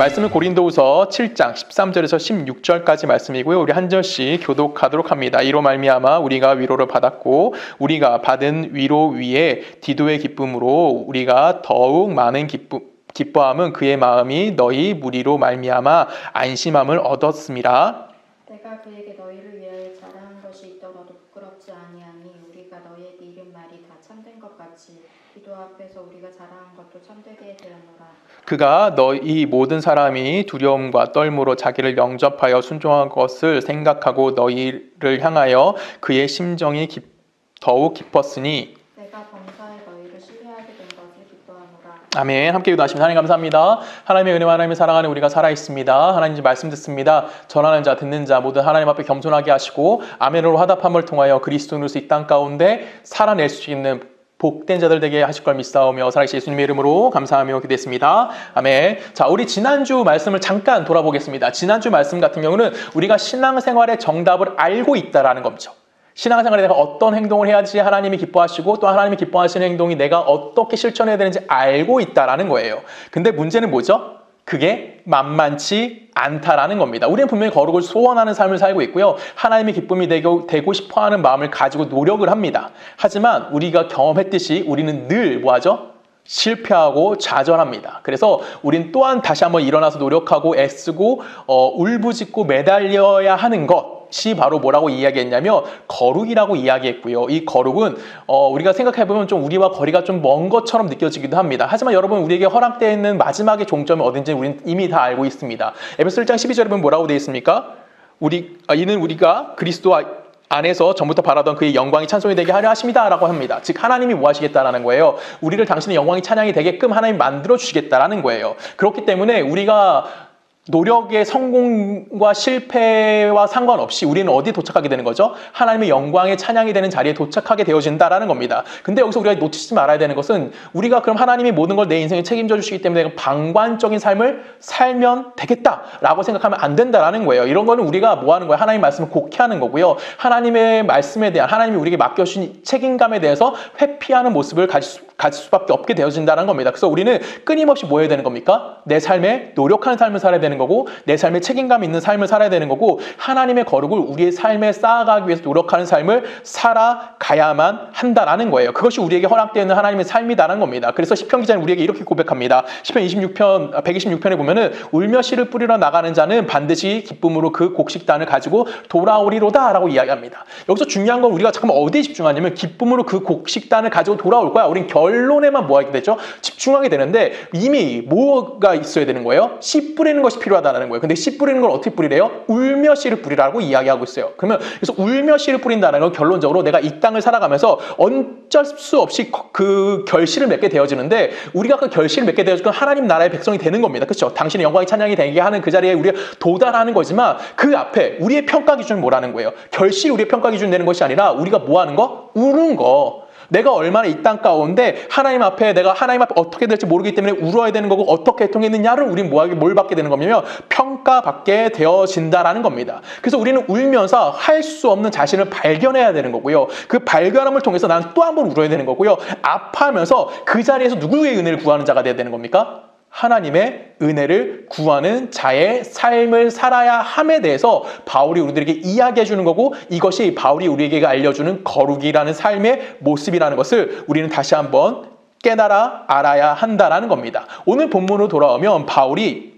말씀은 고린도후서 7장 13절에서 16절까지 말씀이고요. 우리 한 절씩 교독하도록 합니다. 이로 말미암아 우리가 위로를 받았고 우리가 받은 위로 위에 디도의 기쁨으로 우리가 더욱 많은 기뻐함은 그의 마음이 너희 무리로 말미암아 안심함을 얻었음이라. 내가 그에게 너희를 위하여 자랑한 것이 있더라도 부끄럽지 아니하니 우리가 너희에게 이른 말이 다 참된 것 같이 기도 앞에서 우리가 자랑한 것도 참되게 되었노라. 그가 너희 모든 사람이 두려움과 떨므로 자기를 영접하여 순종한 것을 생각하고 너희를 향하여 그의 심정이 더욱 깊었으니 내가 범사에 너희를 신뢰하게 된 것을 기뻐하노라. 아멘. 함께 기도하십니다. 하나님 감사합니다. 하나님의 은혜와 하나님의 사랑하는 우리가 살아있습니다. 하나님 말씀 듣습니다. 전하는 자 듣는 자 모두 하나님 앞에 겸손하게 하시고 아멘으로 화답함을 통하여 그리스도인으로서 이 땅 가운데 살아낼 수 있는 복된 자들 되게 하실 걸 믿사오며 살아계신 예수님의 이름으로 감사하며 기도했습니다. 아멘. 자, 우리 지난주 말씀을 잠깐 돌아보겠습니다. 지난주 말씀 같은 경우는 우리가 신앙생활의 정답을 알고 있다라는 겁니다. 신앙생활에 내가 어떤 행동을 해야지 하나님이 기뻐하시고 또 하나님이 기뻐하시는 행동이 내가 어떻게 실천해야 되는지 알고 있다라는 거예요. 근데 문제는 뭐죠? 그게 만만치 않다라는 겁니다. 우리는 분명히 거룩을 소원하는 삶을 살고 있고요. 하나님의 기쁨이 되고 싶어하는 마음을 가지고 노력을 합니다. 하지만 우리가 경험했듯이 우리는 늘 뭐하죠? 실패하고 좌절합니다. 그래서 우린 또한 다시 한번 일어나서 노력하고 애쓰고 울부짖고 매달려야 하는 것이 바로 뭐라고 이야기했냐면 거룩이라고 이야기했고요. 이 거룩은 우리가 생각해보면 좀 우리와 거리가 좀 먼 것처럼 느껴지기도 합니다. 하지만 여러분 우리에게 허락되어 있는 마지막의 종점이 어딘지 우리는 이미 다 알고 있습니다. 에베소 1장 12절에 보면 뭐라고 되어 있습니까? 이는 우리가 그리스도 안에서 전부터 바라던 그의 영광이 찬송이 되게 하려 하십니다 라고 합니다. 즉 하나님이 뭐 하시겠다라는 거예요. 우리를 당신의 영광이 찬양이 되게끔 하나님이 만들어 주시겠다라는 거예요. 그렇기 때문에 우리가 노력의 성공과 실패와 상관없이 우리는 어디에 도착하게 되는 거죠? 하나님의 영광의 찬양이 되는 자리에 도착하게 되어진다라는 겁니다. 근데 여기서 우리가 놓치지 말아야 되는 것은 우리가 그럼 하나님이 모든 걸 내 인생에 책임져 주시기 때문에 방관적인 삶을 살면 되겠다라고 생각하면 안 된다라는 거예요. 이런 거는 우리가 뭐 하는 거예요? 하나님의 말씀을 곡해하는 거고요. 하나님의 말씀에 대한 하나님이 우리에게 맡겨주신 책임감에 대해서 회피하는 모습을 가질 수밖에 없게 되어진다는 겁니다. 그래서 우리는 끊임없이 뭐 해야 되는 겁니까? 내 삶에 노력하는 삶을 살아야 되는 거고 내 삶에 책임감 있는 삶을 살아야 되는 거고 하나님의 거룩을 우리의 삶에 쌓아가기 위해서 노력하는 삶을 살아가야만 한다라는 거예요. 그것이 우리에게 허락되어 있는 하나님의 삶이다라는 겁니다. 그래서 시편 기자는 우리에게 이렇게 고백합니다. 시편 126편에 보면은 울며 씨를 뿌리러 나가는 자는 반드시 기쁨으로 그 곡식단을 가지고 돌아오리로다 라고 이야기합니다. 여기서 중요한 건 우리가 잠깐만 어디에 집중하냐면 기쁨으로 그 곡식단을 가지고 돌아올 거야. 우린 결론에만 뭐 하게 되죠? 집중하게 되는데 이미 뭐가 있어야 되는 거예요? 씨 뿌리는 것이 필요하다는 거예요. 근데 씨 뿌리는 걸 어떻게 뿌리래요? 울며 씨를 뿌리라고 이야기하고 있어요. 그러면 그래서 울며 씨를 뿌린다는 건 결론적으로 내가 이 땅을 살아가면서 어쩔 수 없이 그 결실을 맺게 되어지는데 우리가 그 결실을 맺게 되어지면 하나님 나라의 백성이 되는 겁니다. 그렇죠? 당신의 영광이 찬양이 되게 하는 그 자리에 우리가 도달하는 거지만 그 앞에 우리의 평가 기준은 뭐라는 거예요? 결실이 우리의 평가 기준 되는 것이 아니라 우리가 뭐 하는 거? 우는 거. 내가 얼마나 이 땅 가운데 하나님 앞에 내가 하나님 앞에 어떻게 될지 모르기 때문에 울어야 되는 거고 어떻게 통했느냐를 우리는 뭘 받게 되는 거냐면 평가받게 되어진다라는 겁니다. 그래서 우리는 울면서 할 수 없는 자신을 발견해야 되는 거고요. 그 발견함을 통해서 나는 또 한 번 울어야 되는 거고요. 아파하면서 그 자리에서 누구의 은혜를 구하는 자가 돼야 되는 겁니까? 하나님의 은혜를 구하는 자의 삶을 살아야 함에 대해서 바울이 우리들에게 이야기해 주는 거고 이것이 바울이 우리에게 알려주는 거룩이라는 삶의 모습이라는 것을 우리는 다시 한번 깨달아 알아야 한다는 겁니다. 오늘 본문으로 돌아오면 바울의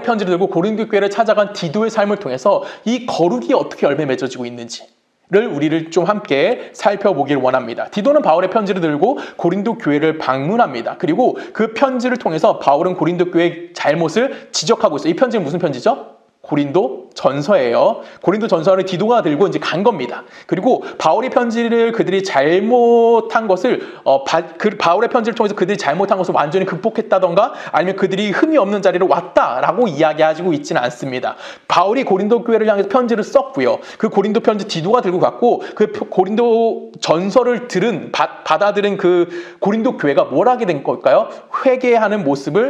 편지를 들고 고린도 교회를 찾아간 디도의 삶을 통해서 이 거룩이 어떻게 열매 맺어지고 있는지 우리를 좀 함께 살펴보기를 원합니다. 디도는 바울의 편지를 들고 고린도 교회를 방문합니다. 그리고 그 편지를 통해서 바울은 고린도 교회의 잘못을 지적하고 있어요. 이 편지는 무슨 편지죠? 고린도 전서예요. 고린도 전서를 디도가 들고 이제 간 겁니다. 그리고 바울의 편지를 그들이 잘못한 것을 바울의 편지를 통해서 그들이 잘못한 것을 완전히 극복했다던가 아니면 그들이 흠이 없는 자리로 왔다라고 이야기하고 있지는 않습니다. 바울이 고린도 교회를 향해서 편지를 썼고요. 그 고린도 편지 디도가 들고 갔고 그 고린도 전서를 받아들인 그 고린도 교회가 뭘 하게 된 걸까요? 회개하는 모습이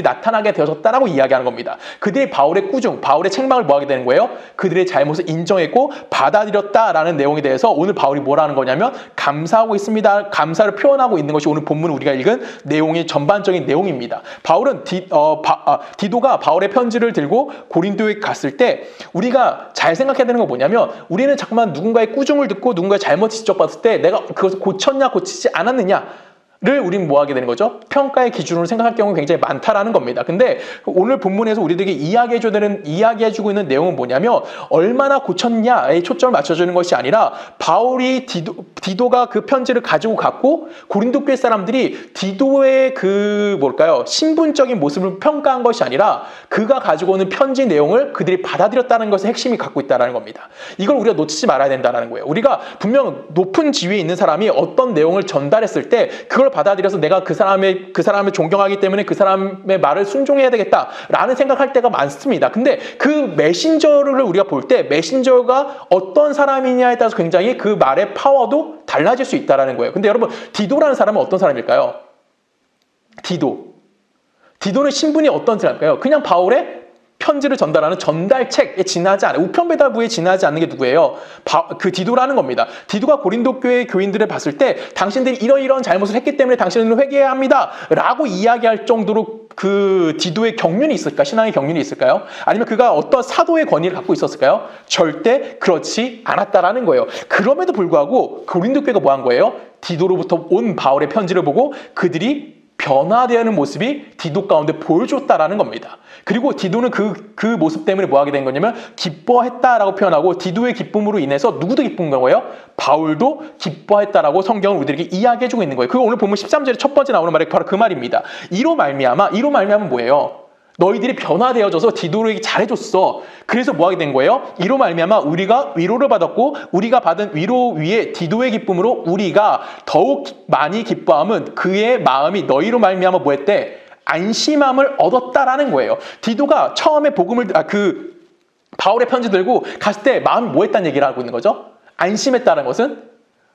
나타나게 되어졌다라고 이야기하는 겁니다. 그들이 바울의 꾸중, 바울의 책망을 뭐하게 되는 거예요? 그들의 잘못을 인정했고 받아들였다라는 내용에 대해서 오늘 바울이 뭐라는 거냐면 감사하고 있습니다. 감사를 표현하고 있는 것이 오늘 본문 우리가 읽은 내용의 전반적인 내용입니다. 바울은 디도가 바울의 편지를 들고 고린도에 갔을 때 우리가 잘 생각해야 되는 건 뭐냐면 우리는 자꾸만 누군가의 꾸중을 듣고 누군가의 잘못을 지적받았을 때 내가 그것을 고쳤냐 고치지 않았느냐 를 우리는 뭐 하게 되는 거죠? 평가의 기준으로 생각할 경우가 굉장히 많다라는 겁니다. 근데 오늘 본문에서 우리들에게 이야기해주고 있는 내용은 뭐냐면 얼마나 고쳤냐에 초점을 맞춰주는 것이 아니라 바울이 디도가 그 편지를 가지고 갔고 고린도 교회 사람들이 디도의 신분적인 모습을 평가한 것이 아니라 그가 가지고 오는 편지 내용을 그들이 받아들였다는 것을 핵심이 갖고 있다는 겁니다. 이걸 우리가 놓치지 말아야 된다는 거예요. 우리가 분명 높은 지위에 있는 사람이 어떤 내용을 전달했을 때 그걸 받아들여서 내가 그 사람을 존경하기 때문에 그 사람의 말을 순종해야 되겠다라는 생각할 때가 많습니다. 근데 그 메신저를 우리가 볼 때 메신저가 어떤 사람이냐에 따라서 굉장히 그 말의 파워도 달라질 수 있다는 거예요. 근데 여러분 디도라는 사람은 어떤 사람일까요? 디도는 신분이 어떤 사람일까요? 그냥 바울의 편지를 전달하는 전달책에 지나지 않아요. 우편배달부에 지나지 않는 게 누구예요? 그 디도라는 겁니다. 디도가 고린도 교회 교인들을 봤을 때 당신들이 이런 잘못을 했기 때문에 당신은 회개해야 합니다. 라고 이야기할 정도로 그 디도의 경륜이 있을까? 신앙의 경륜이 있을까요? 아니면 그가 어떤 사도의 권위를 갖고 있었을까요? 절대 그렇지 않았다라는 거예요. 그럼에도 불구하고 고린도 교회가 뭐 한 거예요? 디도로부터 온 바울의 편지를 보고 그들이 변화되는 모습이 디도 가운데 보여줬다라는 겁니다. 그리고 디도는 그 모습 때문에 뭐 하게 된 거냐면 기뻐했다라고 표현하고 디도의 기쁨으로 인해서 누구도 기쁜 거예요? 바울도 기뻐했다라고 성경은 우리들에게 이야기해주고 있는 거예요. 그거 오늘 보면 13절에 첫 번째 나오는 말이 바로 그 말입니다. 이로 말미암아 뭐예요? 너희들이 변화되어져서 디도에게 잘해줬어. 그래서 뭐 하게 된 거예요? 이로 말미암아 우리가 위로를 받았고 우리가 받은 위로 위에 디도의 기쁨으로 우리가 더욱 많이 기뻐함은 그의 마음이 너희로 말미암아 뭐 했대? 안심함을 얻었다라는 거예요. 디도가 처음에 바울의 편지 들고 갔을 때 마음이 뭐 했다는 얘기를 하고 있는 거죠? 안심했다는 것은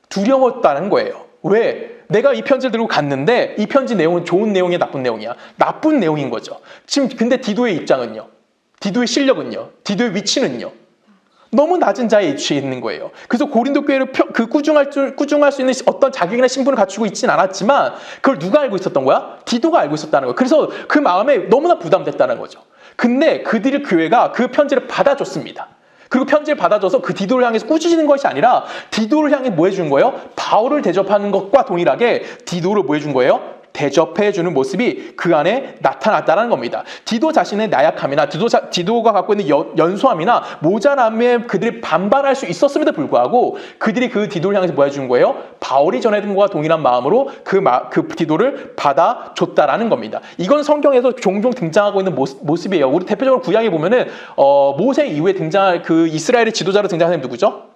두려웠다는 거예요. 왜? 내가 이 편지를 들고 갔는데 이 편지 내용은 좋은 내용이야, 나쁜 내용이야? 나쁜 내용인 거죠. 지금 근데 디도의 입장은요? 디도의 실력은요? 디도의 위치는요? 너무 낮은 자에 위치해 있는 거예요. 그래서 고린도 교회를 꾸중할 수 있는 어떤 자격이나 신분을 갖추고 있진 않았지만 그걸 누가 알고 있었던 거야? 디도가 알고 있었다는 거예요. 그래서 그 마음에 너무나 부담됐다는 거죠. 근데 그들의 교회가 그 편지를 받아줬습니다. 그리고 편지를 받아줘서 그 디도를 향해서 꾸짖는 것이 아니라 디도를 향해 뭐 해준 거예요? 바울을 대접하는 것과 동일하게 디도를 뭐 해준 거예요? 대접해주는 모습이 그 안에 나타났다는 겁니다. 디도 자신의 나약함이나 디도가 갖고 있는 연소함이나 모자람에 그들이 반발할 수 있었음에도 불구하고 그들이 그 디도를 향해서 뭐 해준 거예요? 바울이 전해준 것과 동일한 마음으로 그 디도를 받아줬다라는 겁니다. 이건 성경에서 종종 등장하고 있는 모습이에요. 우리 대표적으로 구약에 보면은 모세 이후에 등장할 그 이스라엘의 지도자로 등장하는 사람이 누구죠?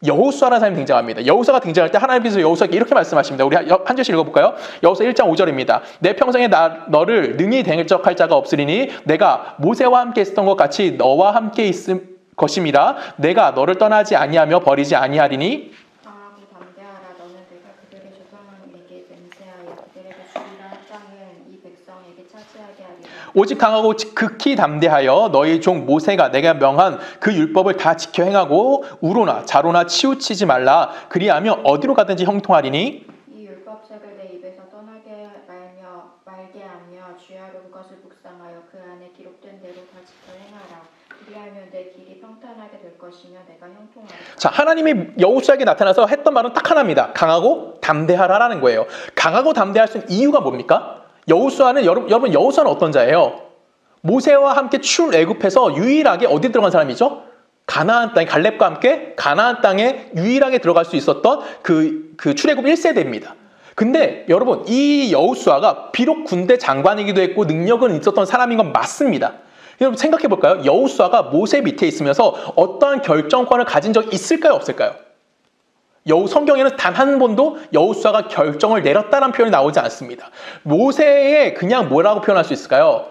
여호수아라는 사람이 등장합니다. 여호수아가 등장할 때 하나님께서 여호수아에게 이렇게 말씀하십니다. 우리 한 절씩 읽어볼까요? 여호수아 1장 5절입니다. 내 평생에 너를 능히 대적할 자가 없으리니 내가 모세와 함께 있었던 것 같이 너와 함께 있을 것임이라. 내가 너를 떠나지 아니하며 버리지 아니하리니. 강하고 담대하라. 너는 내가 그들의 조상에게 맹세하여 그들에게 주리라 땅은 이 백성에게 차지하게 하리라. 오직 강하고 극히 담대하여 너희 종 모세가 내가 명한 그 율법을 다 지켜 행하고 우로나 자로나 치우치지 말라. 그리하면 어디로 가든지 형통하리니. 이 율법책을 내 입에서 말게 하며 주야로 그것을 묵상하여 그 안에 기록된 대로 다 지켜 행하라. 그리하면 내 길이 평탄하게 될 것이며 내가 형통하리라. 자, 하나님이 여호수아에게 나타나서 했던 말은 딱 하나입니다. 강하고 담대하라라는 거예요. 강하고 담대할 수 있는 이유가 뭡니까? 여호수아는 여러분 여호수아는 어떤 자예요? 모세와 함께 출애굽해서 유일하게 어디 들어간 사람이죠? 가나안 땅에 갈렙과 함께 가나안 땅에 유일하게 들어갈 수 있었던 그 출애굽 1세대입니다. 근데 여러분 이 여호수아가 비록 군대 장관이기도 했고 능력은 있었던 사람인 건 맞습니다. 여러분 생각해 볼까요? 여호수아가 모세 밑에 있으면서 어떠한 결정권을 가진 적이 있을까요? 없을까요? 성경에는 단 한 번도 여호수아가 결정을 내렸다는 표현이 나오지 않습니다. 모세의 그냥 뭐라고 표현할 수 있을까요?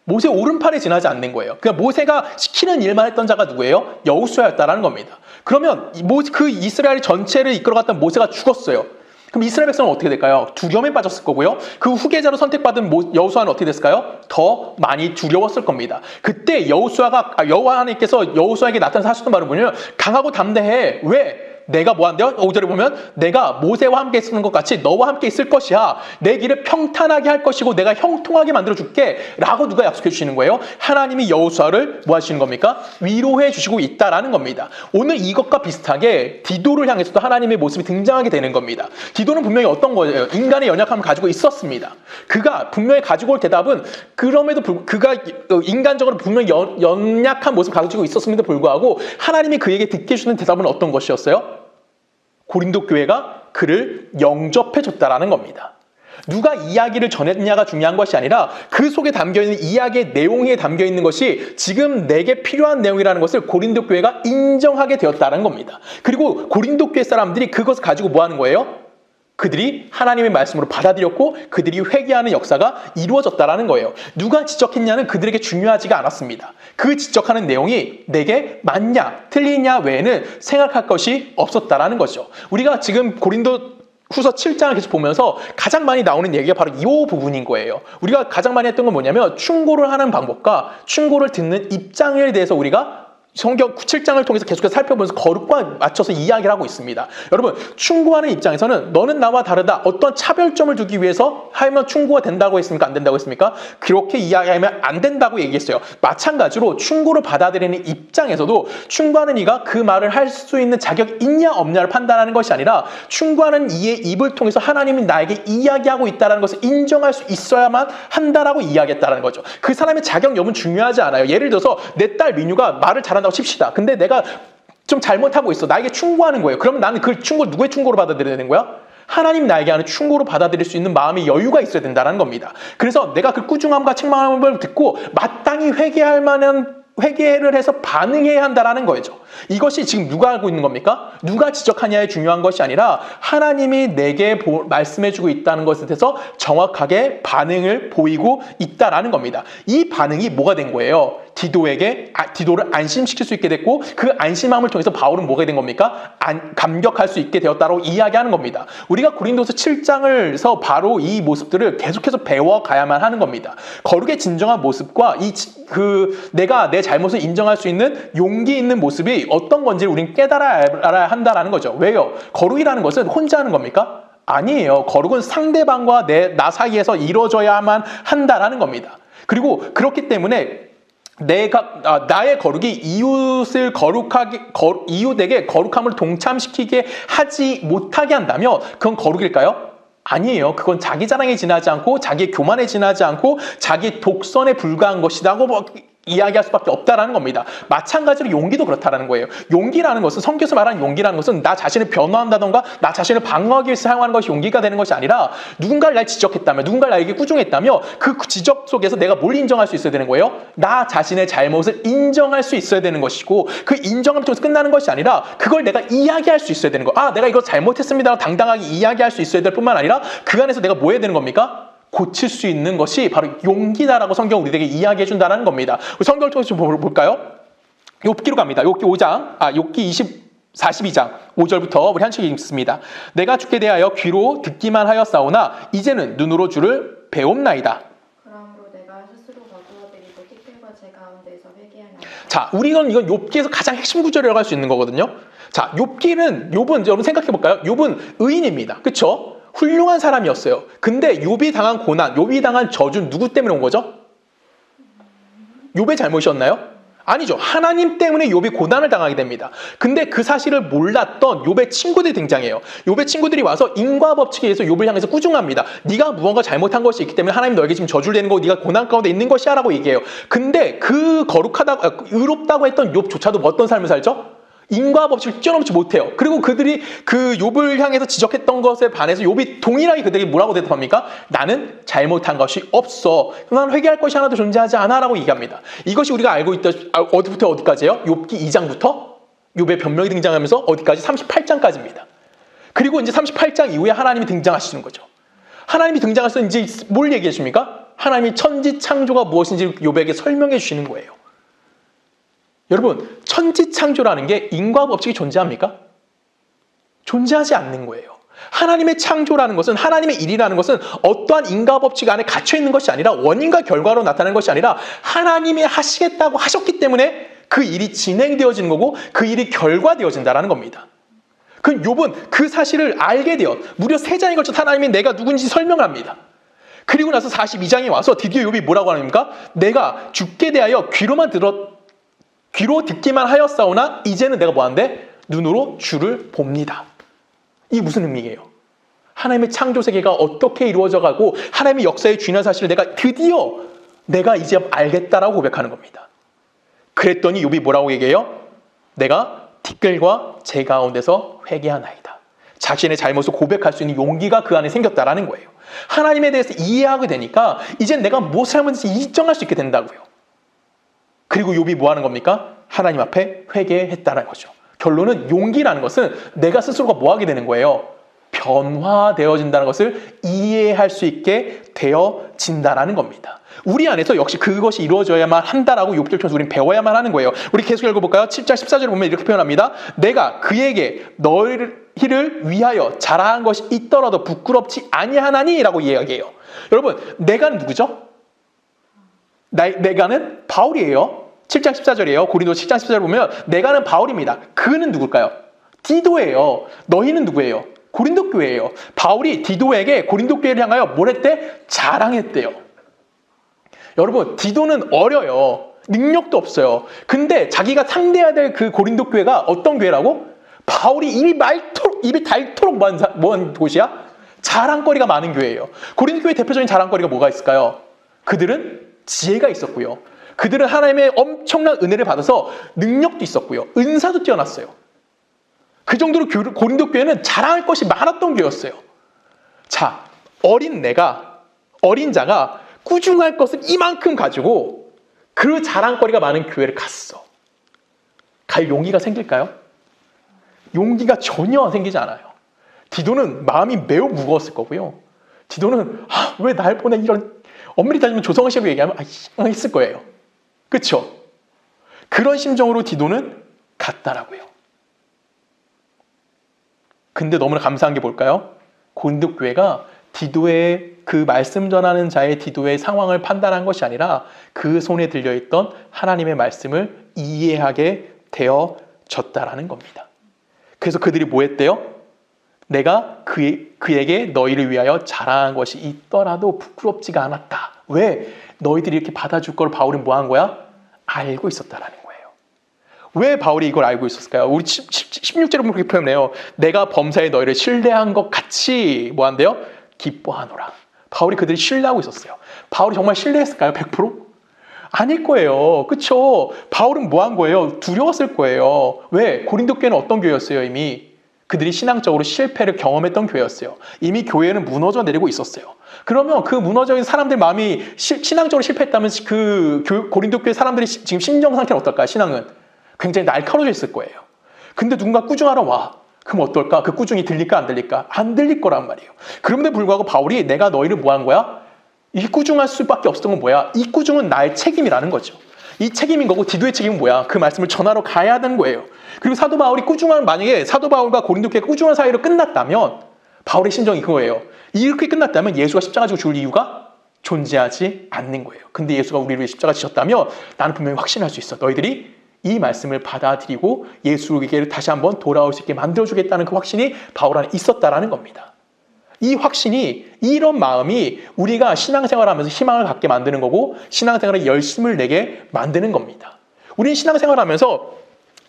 모세 오른팔에 지나지 않는 거예요. 그냥 모세가 시키는 일만 했던 자가 누구예요? 여호수아였다라는 겁니다. 그러면 그 이스라엘 전체를 이끌어갔던 모세가 죽었어요. 그럼 이스라엘 백성은 어떻게 될까요? 두려움에 빠졌을 거고요. 그 후계자로 선택받은 여호수아는 어떻게 됐을까요? 더 많이 두려웠을 겁니다. 그때 여호와 하나님께서 여호수아에게 나타나서 하셨던 말은 뭐냐면 강하고 담대해. 왜? 내가 뭐 한대요? 5절에 보면 내가 모세와 함께 있는 것 같이 너와 함께 있을 것이야. 내 길을 평탄하게 할 것이고 내가 형통하게 만들어 줄게 라고 누가 약속해 주시는 거예요? 하나님이 여호수아를 뭐 하시는 겁니까? 위로해 주시고 있다라는 겁니다. 오늘 이것과 비슷하게 디도를 향해서도 하나님의 모습이 등장하게 되는 겁니다. 디도는 분명히 어떤 거예요? 인간의 연약함을 가지고 있었습니다. 그가 분명히 가지고 올 대답은 그럼에도 그가 인간적으로 분명히 연약한 모습을 가지고 있었음에도 불구하고 하나님이 그에게 듣게 해주는 대답은 어떤 것이었어요? 고린도 교회가 그를 영접해줬다라는 겁니다. 누가 이야기를 전했냐가 중요한 것이 아니라 그 속에 담겨있는 이야기의 내용에 담겨있는 것이 지금 내게 필요한 내용이라는 것을 고린도 교회가 인정하게 되었다는 겁니다. 그리고 고린도 교회 사람들이 그것을 가지고 뭐 하는 거예요? 그들이 하나님의 말씀으로 받아들였고 그들이 회개하는 역사가 이루어졌다라는 거예요. 누가 지적했냐는 그들에게 중요하지가 않았습니다. 그 지적하는 내용이 내게 맞냐 틀리냐 외에는 생각할 것이 없었다라는 거죠. 우리가 지금 고린도 후서 7장을 계속 보면서 가장 많이 나오는 얘기가 바로 이 부분인 거예요. 우리가 가장 많이 했던 건 뭐냐면 충고를 하는 방법과 충고를 듣는 입장에 대해서 우리가 성경 7장을 통해서 계속해서 살펴보면서 거룩과 맞춰서 이야기를 하고 있습니다. 여러분, 충고하는 입장에서는 너는 나와 다르다. 어떤 차별점을 두기 위해서 하면 충고가 된다고 했습니까? 안 된다고 했습니까? 그렇게 이야기하면 안 된다고 얘기했어요. 마찬가지로 충고를 받아들이는 입장에서도 충고하는 이가 그 말을 할 수 있는 자격이 있냐 없냐를 판단하는 것이 아니라 충고하는 이의 입을 통해서 하나님이 나에게 이야기하고 있다는 것을 인정할 수 있어야만 한다라고 이야기했다는 거죠. 그 사람의 자격 여부는 중요하지 않아요. 예를 들어서 내 딸 민유가 말을 잘한다고 칩시다. 근데 내가 좀 잘못하고 있어. 나에게 충고하는 거예요. 그러면 나는 그 충고 누구의 충고로 받아들여야 되는 거야? 하나님 나에게 하는 충고로 받아들일 수 있는 마음의 여유가 있어야 된다는 겁니다. 그래서 내가 그 꾸중함과 책망함을 듣고 마땅히 회개할 만한 회개를 해서 반응해야 한다라는 거죠. 이것이 지금 누가 알고 있는 겁니까? 누가 지적하냐에 중요한 것이 아니라 하나님이 내게 말씀해주고 있다는 것에 대해서 정확하게 반응을 보이고 있다라는 겁니다. 이 반응이 뭐가 된 거예요? 디도를 안심시킬 수 있게 됐고 그 안심함을 통해서 바울은 뭐가 된 겁니까? 감격할 수 있게 되었다고 이야기하는 겁니다. 우리가 고린도서 7장을서 바로 이 모습들을 계속해서 배워가야만 하는 겁니다. 거룩의 진정한 모습과 내가 내 잘못을 인정할 수 있는 용기 있는 모습이 어떤 건지를 우리는 깨달아야 한다는 거죠. 왜요? 거룩이라는 것은 혼자 하는 겁니까? 아니에요. 거룩은 상대방과 나 사이에서 이루어져야만 한다라는 겁니다. 그리고 그렇기 때문에 나의 거룩이 이웃에게 거룩함을 동참시키게 하지 못하게 한다면 그건 거룩일까요? 아니에요. 그건 자기 자랑에 지나지 않고 자기 교만에 지나지 않고 자기 독선에 불과한 것이라고 이야기할 수밖에 없다라는 겁니다. 마찬가지로 용기도 그렇다라는 거예요. 용기라는 것은 성경에서 말하는 용기라는 것은 나 자신을 변호한다던가 나 자신을 방어하기 위해서 사용하는 것이 용기가 되는 것이 아니라 누군가를 날 지적했다며 누군가를 나에게 꾸중했다며 그 지적 속에서 내가 뭘 인정할 수 있어야 되는 거예요? 나 자신의 잘못을 인정할 수 있어야 되는 것이고 그 인정을 통해서 끝나는 것이 아니라 그걸 내가 이야기할 수 있어야 되는 거예요. 내가 이거 잘못했습니다라고 당당하게 이야기할 수 있어야 될 뿐만 아니라 그 안에서 내가 뭐 해야 되는 겁니까? 고칠 수 있는 것이 바로 용기다라고 성경 우리에게 이야기해 준다는 겁니다. 성경을 통해서 좀 볼까요? 욥기로 갑니다. 욥기 42장 5절부터 우리 한 절 읽습니다. 내가 주께 대하여 귀로 듣기만 하였사오나 이제는 눈으로 주를 배움나이다. 그러므로 내가 스스로 거두어드리고 티끌과 제 가운데서 회개하나이다. 자, 이건 욥기에서 가장 핵심 구절이라고 할 수 있는 거거든요. 자, 욥은 여러분 생각해 볼까요? 욥은 의인입니다. 그렇죠? 훌륭한 사람이었어요. 근데 욥이 당한 고난, 욥이 당한 저주 누구 때문에 온 거죠? 욥의 잘못이었나요? 아니죠. 하나님 때문에 욥이 고난을 당하게 됩니다. 근데 그 사실을 몰랐던 욥의 친구들이 등장해요. 욥의 친구들이 와서 인과 법칙에 의해서 욥을 향해서 꾸중합니다. 네가 무언가 잘못한 것이 있기 때문에 하나님 너에게 지금 저주를 내는 거고 네가 고난 가운데 있는 것이야 라고 얘기해요. 근데 그 의롭다고 했던 욥조차도 어떤 삶을 살죠? 인과 법칙을 뛰어넘지 못해요. 그리고 그들이 그 욥을 향해서 지적했던 것에 반해서 욥이 동일하게 그들에게 뭐라고 대답합니까? 나는 잘못한 것이 없어. 나는 회개할 것이 하나도 존재하지 않아 라고 얘기합니다. 이것이 우리가 알고 있다. 어디부터 어디까지예요? 욥기 2장부터 욥의 변명이 등장하면서 어디까지? 38장까지입니다. 그리고 이제 38장 이후에 하나님이 등장하시는 거죠. 하나님이 등장해서 이제 뭘 얘기해 주십니까? 하나님이 천지 창조가 무엇인지 욥에게 설명해 주시는 거예요. 여러분, 천지창조라는 게 인과 법칙이 존재합니까? 존재하지 않는 거예요. 하나님의 창조라는 것은, 하나님의 일이라는 것은 어떠한 인과 법칙 안에 갇혀 있는 것이 아니라, 원인과 결과로 나타나는 것이 아니라 하나님이 하시겠다고 하셨기 때문에 그 일이 진행되어지는 거고 그 일이 결과되어진다는 겁니다. 그 욥은 그 사실을 알게 되어 무려 3장에 걸쳐 하나님이 내가 누군지 설명을 합니다. 그리고 나서 42장에 와서 드디어 욥이 뭐라고 합니까? 내가 죽게 대하여 귀로 듣기만 하였사오나 이제는 내가 뭐한데? 눈으로 주를 봅니다. 이게 무슨 의미예요? 하나님의 창조 세계가 어떻게 이루어져 가고 하나님의 역사의 중요한 사실을 내가 이제 알겠다라고 고백하는 겁니다. 그랬더니 욥이 뭐라고 얘기해요? 내가 티끌과 재 가운데서 회개하나이다. 자신의 잘못을 고백할 수 있는 용기가 그 안에 생겼다라는 거예요. 하나님에 대해서 이해하게 되니까 이젠 내가 무엇을 잘못했는지 인정할 수 있게 된다고요. 그리고 욥이 뭐 하는 겁니까? 하나님 앞에 회개했다는 거죠. 결론은 용기라는 것은 내가 스스로가 뭐 하게 되는 거예요? 변화되어진다는 것을 이해할 수 있게 되어진다는 겁니다. 우리 안에서 역시 그것이 이루어져야만 한다라고 욥기를 통해서 우리는 배워야만 하는 거예요. 우리 계속 읽어볼까요? 7장 14절을 보면 이렇게 표현합니다. 내가 그에게 너희를 위하여 자랑한 것이 있더라도 부끄럽지 아니하나니 라고 이야기해요. 여러분, 내가는 누구죠? 내가는 바울이에요. 7장 14절이에요. 고린도 7장 14절 보면 내가는 바울입니다. 그는 누굴까요? 디도예요. 너희는 누구예요? 고린도 교회예요. 바울이 디도에게 고린도 교회를 향하여 뭘 했대? 자랑했대요. 여러분, 디도는 어려요. 능력도 없어요. 근데 자기가 상대해야 될 그 고린도 교회가 어떤 교회라고? 바울이 입이 닳도록 뭐한 곳이야? 자랑거리가 많은 교회예요. 고린도 교회 대표적인 자랑거리가 뭐가 있을까요? 그들은 지혜가 있었고요. 그들은 하나님의 엄청난 은혜를 받아서 능력도 있었고요. 은사도 뛰어났어요. 그 정도로 고린도 교회는 자랑할 것이 많았던 교회였어요. 자, 어린 자가 꾸중할 것을 이만큼 가지고 그 자랑거리가 많은 교회를 갔어. 갈 용기가 생길까요? 용기가 전혀 생기지 않아요. 디도는 마음이 매우 무거웠을 거고요. 디도는 왜 날 보내 이런, 엄밀히 따지면 조성식으로 얘기하면 했을 거예요. 그렇죠? 그런 심정으로 디도는 갔다라고요. 근데 너무나 감사한 게 뭘까요? 고린도 교회가 디도의 그 말씀 전하는 자의 디도의 상황을 판단한 것이 아니라 그 손에 들려있던 하나님의 말씀을 이해하게 되어졌다라는 겁니다. 그래서 그들이 뭐 했대요? 내가 그에게 너희를 위하여 자랑한 것이 있더라도 부끄럽지가 않았다. 왜? 너희들이 이렇게 받아줄 걸 바울은 뭐 한 거야? 알고 있었다라는 거예요. 왜 바울이 이걸 알고 있었을까요? 우리 16절에 보면 그렇게 표현해요. 내가 범사에 너희를 신뢰한 것 같이 뭐 한대요? 기뻐하노라. 바울이 그들이 신뢰하고 있었어요. 바울이 정말 신뢰했을까요? 100%? 아닐 거예요. 그렇죠? 바울은 뭐 한 거예요? 두려웠을 거예요. 왜? 고린도 교회는 어떤 교회였어요? 이미 그들이 신앙적으로 실패를 경험했던 교회였어요. 이미 교회는 무너져 내리고 있었어요. 그러면 그 무너져 있는 사람들 마음이 신앙적으로 실패했다면 그 고린도 교회 사람들이 지금 심정 상태는 어떨까요? 신앙은 굉장히 날카로워져 있을 거예요. 근데 누군가 꾸중하러 와. 그럼 어떨까? 그 꾸중이 들릴까 안 들릴까? 안 들릴 거란 말이에요. 그럼에도 불구하고 바울이 내가 너희를 뭐 한 거야? 이 꾸중할 수밖에 없었던 건 뭐야? 이 꾸중은 나의 책임이라는 거죠. 이 책임인 거고 디도의 책임은 뭐야? 그 말씀을 전하러 가야 하는 거예요. 그리고 사도 바울이 만약에 사도 바울과 고린도 교회가 꾸중한 사이로 끝났다면 바울의 심정이 그거예요. 이렇게 끝났다면 예수가 십자가 지고 죽을 이유가 존재하지 않는 거예요. 근데 예수가 우리를 위해 십자가 지셨다면 나는 분명히 확신할 수 있어. 너희들이 이 말씀을 받아들이고 예수에게 다시 한번 돌아올 수 있게 만들어주겠다는 그 확신이 바울 안에 있었다라는 겁니다. 이 확신이, 이런 마음이 우리가 신앙생활하면서 희망을 갖게 만드는 거고 신앙생활에 열심을 내게 만드는 겁니다. 우린 신앙생활하면서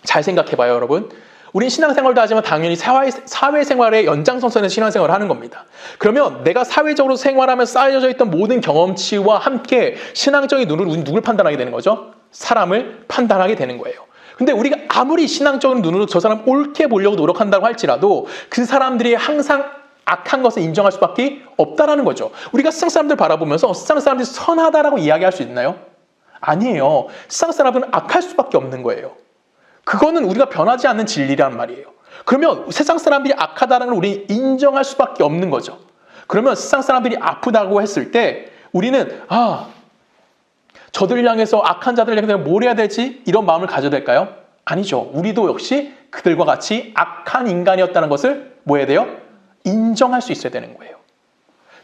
잘 생각해봐요, 여러분. 우린 신앙생활도 하지만 당연히 사회생활의 연장선상에서 신앙생활을 하는 겁니다. 그러면 내가 사회적으로 생활하면서 쌓여져 있던 모든 경험치와 함께 신앙적인 눈으로 누굴 판단하게 되는 거죠? 사람을 판단하게 되는 거예요. 근데 우리가 아무리 신앙적인 눈으로 저 사람 옳게 보려고 노력한다고 할지라도 그 사람들이 항상 악한 것을 인정할 수밖에 없다라는 거죠. 우리가 세상 사람들 바라보면서 세상 사람들이 선하다라고 이야기할 수 있나요? 아니에요. 세상 사람들은 악할 수밖에 없는 거예요. 그거는 우리가 변하지 않는 진리란 말이에요. 그러면 세상 사람들이 악하다는 걸 우리는 인정할 수밖에 없는 거죠. 그러면 세상 사람들이 아프다고 했을 때 우리는 저들을 향해서 악한 자들을 향해서 뭘 해야 되지? 이런 마음을 가져야 될까요? 아니죠. 우리도 역시 그들과 같이 악한 인간이었다는 것을 뭐 해야 돼요? 인정할 수 있어야 되는 거예요.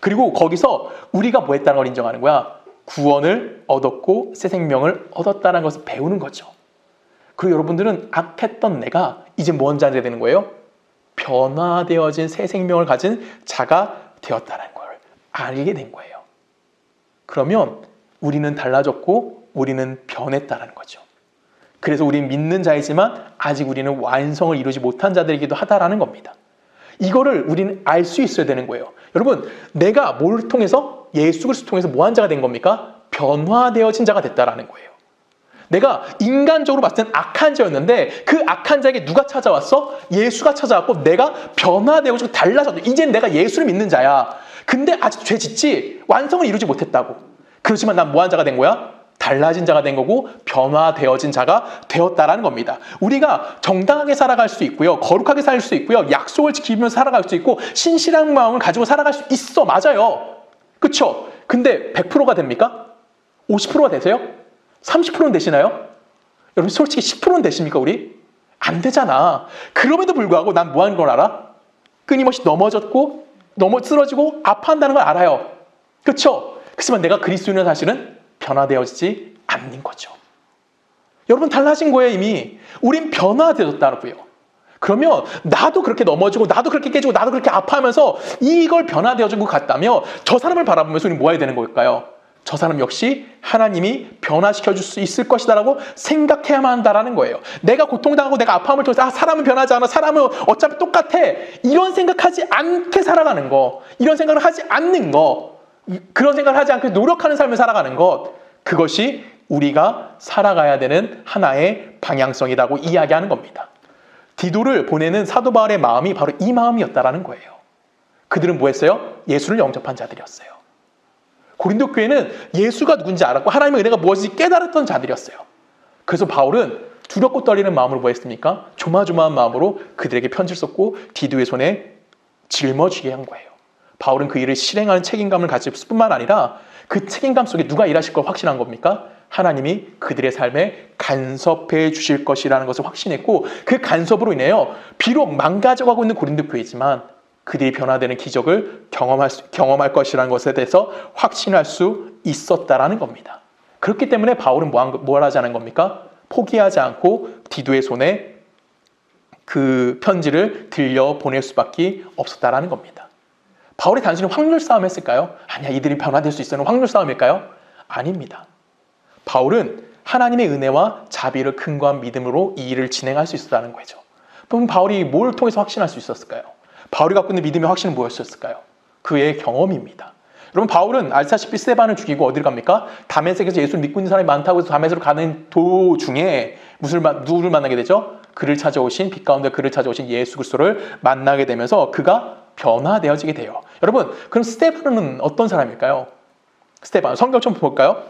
그리고 거기서 우리가 뭐 했다는 걸 인정하는 거야. 구원을 얻었고 새 생명을 얻었다는 것을 배우는 거죠. 그리고 여러분들은 악했던 내가 이제 뭔 자가 되는 거예요? 변화되어진 새 생명을 가진 자가 되었다는 걸 알게 된 거예요. 그러면 우리는 달라졌고 우리는 변했다는 거죠. 그래서 우리는 믿는 자이지만 아직 우리는 완성을 이루지 못한 자들이기도 하다라는 겁니다. 이거를 우리는 알 수 있어야 되는 거예요. 여러분, 내가 뭘 통해서? 예수 그리스도 통해서 뭐한 자가 된 겁니까? 변화되어진 자가 됐다라는 거예요. 내가 인간적으로 봤을 땐 악한 자였는데 그 악한 자에게 누가 찾아왔어? 예수가 찾아왔고 내가 변화되고 달라졌어. 이젠 내가 예수를 믿는 자야. 근데 아직 죄 짓지 완성을 이루지 못했다고. 그렇지만 난 뭐한 자가 된 거야? 달라진 자가 된 거고 변화되어진 자가 되었다라는 겁니다. 우리가 정당하게 살아갈 수 있고요. 거룩하게 살 수 있고요. 약속을 지키면서 살아갈 수 있고 신실한 마음을 가지고 살아갈 수 있어. 맞아요. 그렇죠? 근데 100%가 됩니까? 50%가 되세요? 30%는 되시나요? 여러분 솔직히 10%는 되십니까 우리? 안 되잖아. 그럼에도 불구하고 난 뭐 하는 걸 알아? 끊임없이 넘어졌고 쓰러지고 아파한다는 걸 알아요. 그렇죠? 그렇지만 내가 그리스도인은 사실은 변화되어지지 않는 거죠. 여러분 달라진 거예요 이미. 우린 변화되었다고요. 그러면 나도 그렇게 넘어지고 나도 그렇게 깨지고 나도 그렇게 아파하면서 이걸 변화되어진 것 같다며 저 사람을 바라보면서 우리는 뭐 해야 되는 걸까요? 저 사람 역시 하나님이 변화시켜줄 수 있을 것이다라고 생각해야만 한다라는 거예요. 내가 고통당하고 내가 아파함을 통해서 사람은 변하지 않아. 사람은 어차피 똑같아. 이런 생각하지 않게 살아가는 거. 이런 생각을 하지 않는 거. 그런 생각을 하지 않게 노력하는 삶을 살아가는 것. 그것이 우리가 살아가야 되는 하나의 방향성이라고 이야기하는 겁니다. 디도를 보내는 사도 바울의 마음이 바로 이 마음이었다라는 거예요. 그들은 뭐 했어요? 예수를 영접한 자들이었어요. 고린도 교회는 예수가 누군지 알았고 하나님의 은혜가 무엇인지 깨달았던 자들이었어요. 그래서 바울은 두렵고 떨리는 마음으로 뭐 했습니까? 조마조마한 마음으로 그들에게 편지를 썼고 디도의 손에 짊어지게 한 거예요. 바울은 그 일을 실행하는 책임감을 가질 뿐만 아니라 그 책임감 속에 누가 일하실 걸 확신한 겁니까? 하나님이 그들의 삶에 간섭해 주실 것이라는 것을 확신했고 그 간섭으로 인해요. 비록 망가져가고 있는 고린도 교회지만 그들이 변화되는 기적을 경험할 것이라는 것에 대해서 확신할 수 있었다라는 겁니다. 그렇기 때문에 바울은 뭘 하지 않은 겁니까? 포기하지 않고 디도의 손에 그 편지를 들려 보낼 수밖에 없었다라는 겁니다. 바울이 단순히 확률 싸움 했을까요? 아니야, 이들이 변화될 수 있어요. 확률 싸움일까요? 아닙니다. 바울은 하나님의 은혜와 자비를 근거한 믿음으로 이 일을 진행할 수 있었다는 거죠. 그럼 바울이 뭘 통해서 확신할 수 있었을까요? 바울이 갖고 있는 믿음의 확신은 무엇이었을까요? 그의 경험입니다. 여러분 바울은 알다시피 스데반을 죽이고 어디를 갑니까? 다메섹에서 예수를 믿고 있는 사람이 많다고 해서 다메섹으로 가는 도중에 누구를 만나게 되죠? 빛 가운데 그를 찾아오신 예수 그리스도를 만나게 되면서 그가 변화되어지게 돼요. 여러분 그럼 스데반은 어떤 사람일까요? 스데반 성경 좀 볼까요?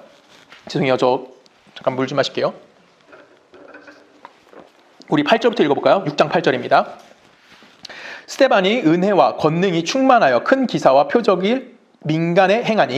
죄송해요. 저 잠깐 물 좀 마실게요. 우리 8절부터 읽어볼까요? 6장 8절입니다. 스데반이 은혜와 권능이 충만하여 큰 기사와 표적을 민간에 행하니